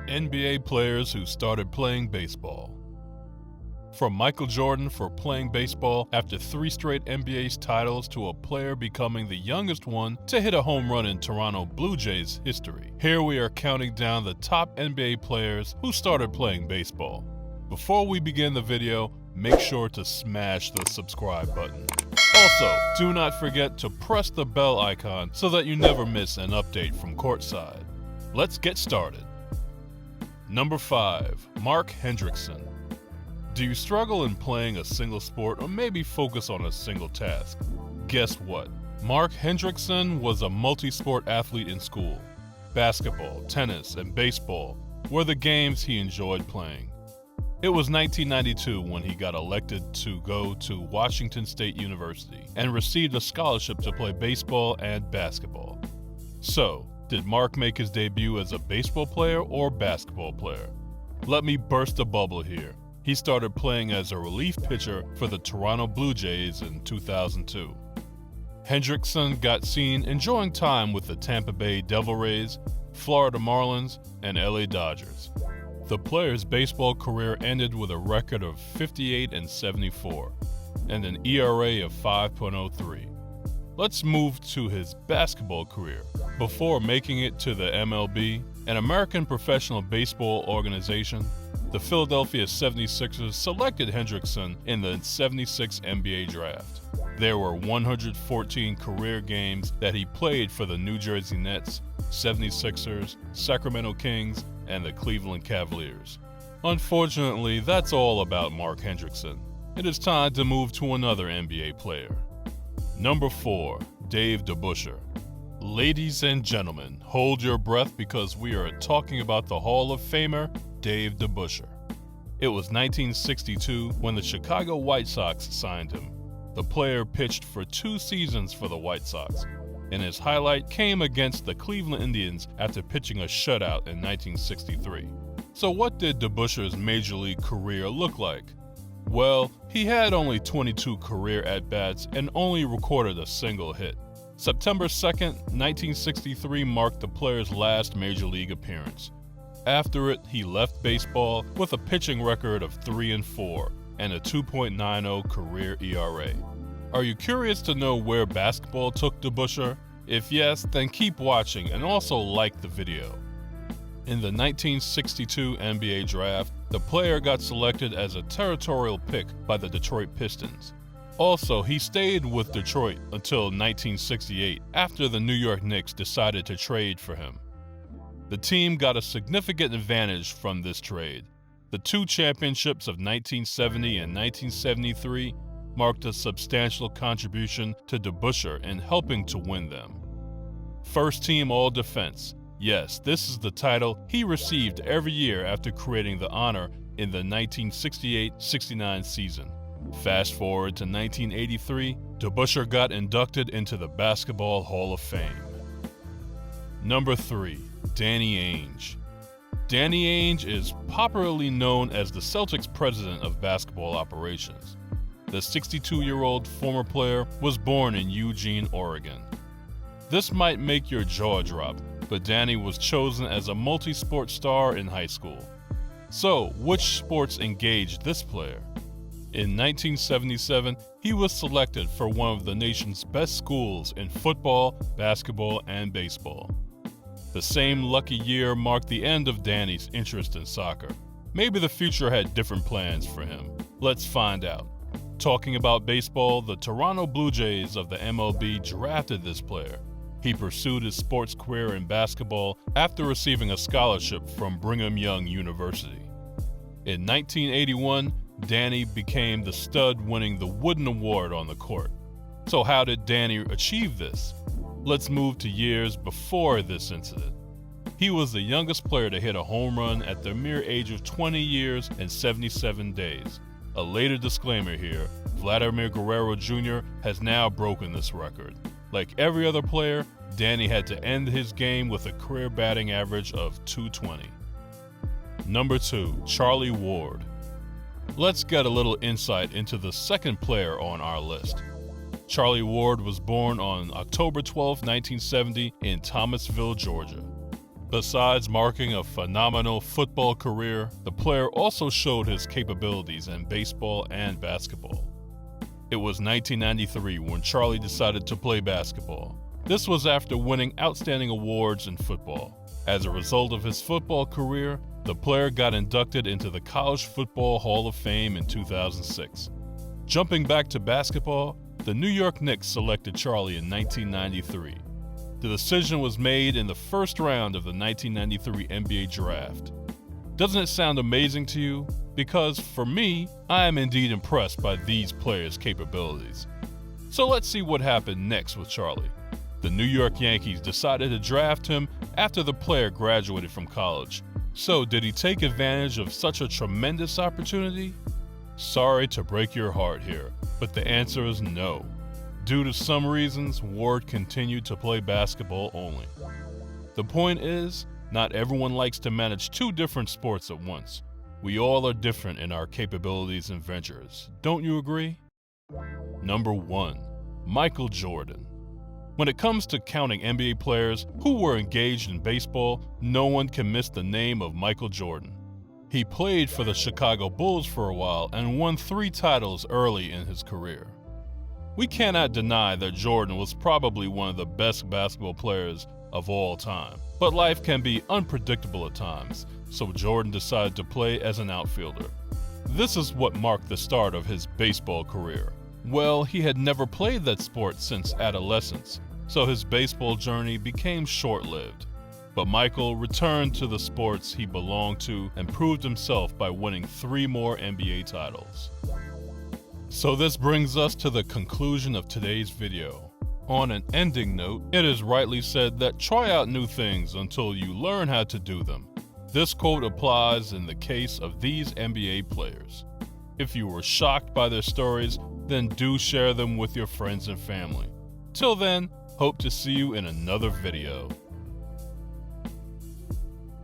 NBA players who started playing baseball. From Michael Jordan for playing baseball after 3 straight NBA titles to a player becoming the youngest one to hit a home run in Toronto Bluejays history. Here we are counting down the top NBA players who started playing baseball. Before we begin the video, make sure to smash the subscribe button. Also, do not forget to press the bell icon so that you never miss an update from courtside. Let's get started. Number 5. Mark Hendrickson. Do you struggle in playing a single sport or maybe focus on a single task? Guess what? Mark Hendrickson was a multi-sport athlete in school. Basketball, tennis, and baseball were the games he enjoyed playing. It was 1992 when he got elected to go to Washington State University and received a scholarship to play baseball and basketball. So, did Mark make his debut as a baseball player or basketball player? Let me burst the bubble here. He started playing as a relief pitcher for the Toronto Bluejays in 2002. Hendrickson got seen enjoying time with the Tampa Bay Devil Rays, Florida Marlins, and LA Dodgers. The player's baseball career ended with a record of 58-74 and an ERA of 5.03. Let's move to his basketball career. Before making it to the MLB, an American professional baseball organization, the Philadelphia 76ers selected Hendrickson in the '76 NBA draft. There were 114 career games that he played for the New Jersey Nets, 76ers, Sacramento Kings, and the Cleveland Cavaliers. Unfortunately, that's all about Mark Hendrickson. It is time to move to another NBA player. Number 4. Dave DeBusschere. Ladies and gentlemen, hold your breath because we are talking about the Hall of Famer, Dave DeBusschere. It was 1962 when the Chicago White Sox signed him. The player pitched for 2 seasons for the White Sox, and his highlight came against the Cleveland Indians after pitching a shutout in 1963. So what did DeBuschere's major league career look like? Well, he had only 22 career at-bats and only recorded a single hit. September 2nd, 1963 marked the player's last major league appearance. After it, he left baseball with a pitching record of 3-4 and a 2.90 career ERA. Are you curious to know where basketball took DeBusschere? If yes, then keep watching and also like the video. In the 1962 NBA draft, the player got selected as a territorial pick by the Detroit Pistons. Also, he stayed with Detroit until 1968 after the New York Knicks decided to trade for him. The team got a significant advantage from this trade. The 2 championships of 1970 and 1973 marked a substantial contribution to DeBusschere in helping to win them. First Team All-Defense. Yes, this is the title he received every year after creating the honor in the 1968-69 season. Fast forward to 1983, DeBusschere got inducted into the Basketball Hall of Fame. Number 3. Danny Ainge. Danny Ainge is popularly known as the Celtics president of basketball operations. The 62-year-old former player was born in Eugene, Oregon. This might make your jaw drop, but Danny was chosen as a multi-sport star in high school. So, which sports engaged this player? In 1977, he was selected for one of the nation's best schools in football, basketball, and baseball. The same lucky year marked the end of Danny's interest in soccer. Maybe the future had different plans for him. Let's find out. Talking about baseball, the Toronto Bluejays of the MLB drafted this player. He pursued his sports career in basketball after receiving a scholarship from Brigham Young University. In 1981, Danny became the stud, winning the Wooden Award on the court. So how did Danny achieve this? Let's move to years before this incident. He was the youngest player to hit a home run at the mere age of 20 years and 77 days. A later disclaimer here, Vladimir Guerrero Jr. has now broken this record. Like every other player, Danny had to end his game with a career batting average of .220. Number 2. Charlie Ward. Let's get a little insight into the second player on our list. Charlie Ward was born on October 12, 1970 in Thomasville, Georgia. Besides marking a phenomenal football career, the player also showed his capabilities in baseball and basketball. It was 1993 when Charlie decided to play basketball. This was after winning outstanding awards in football. As a result of his football career, the player got inducted into the College Football Hall of Fame in 2006. Jumping back to basketball, the New York Knicks selected Charlie in 1993. The decision was made in the first round of the 1993 NBA draft. Doesn't it sound amazing to you? Because for me, I am indeed impressed by these players' capabilities. So let's see what happened next with Charlie. The New York Yankees decided to draft him after the player graduated from college. So did he take advantage of such a tremendous opportunity? Sorry to break your heart here, but the answer is no. Due to some reasons, Ward continued to play basketball only. The point is, not everyone likes to manage two different sports at once. We all are different in our capabilities and ventures. Don't you agree? Number 1. Michael Jordan. When it comes to counting NBA players who were engaged in baseball, no one can miss the name of Michael Jordan. He played for the Chicago Bulls for a while and won 3 titles early in his career. We cannot deny that Jordan was probably one of the best basketball players of all time. But life can be unpredictable at times, so Jordan decided to play as an outfielder. This is what marked the start of his baseball career. Well, he had never played that sport since adolescence, so his baseball journey became short-lived. But Michael returned to the sports he belonged to and proved himself by winning 3 more NBA titles. So this brings us to the conclusion of today's video. On an ending note, it is rightly said that try out new things until you learn how to do them. This quote applies in the case of these NBA players. If you were shocked by their stories, then do share them with your friends and family. Till then, hope to see you in another video.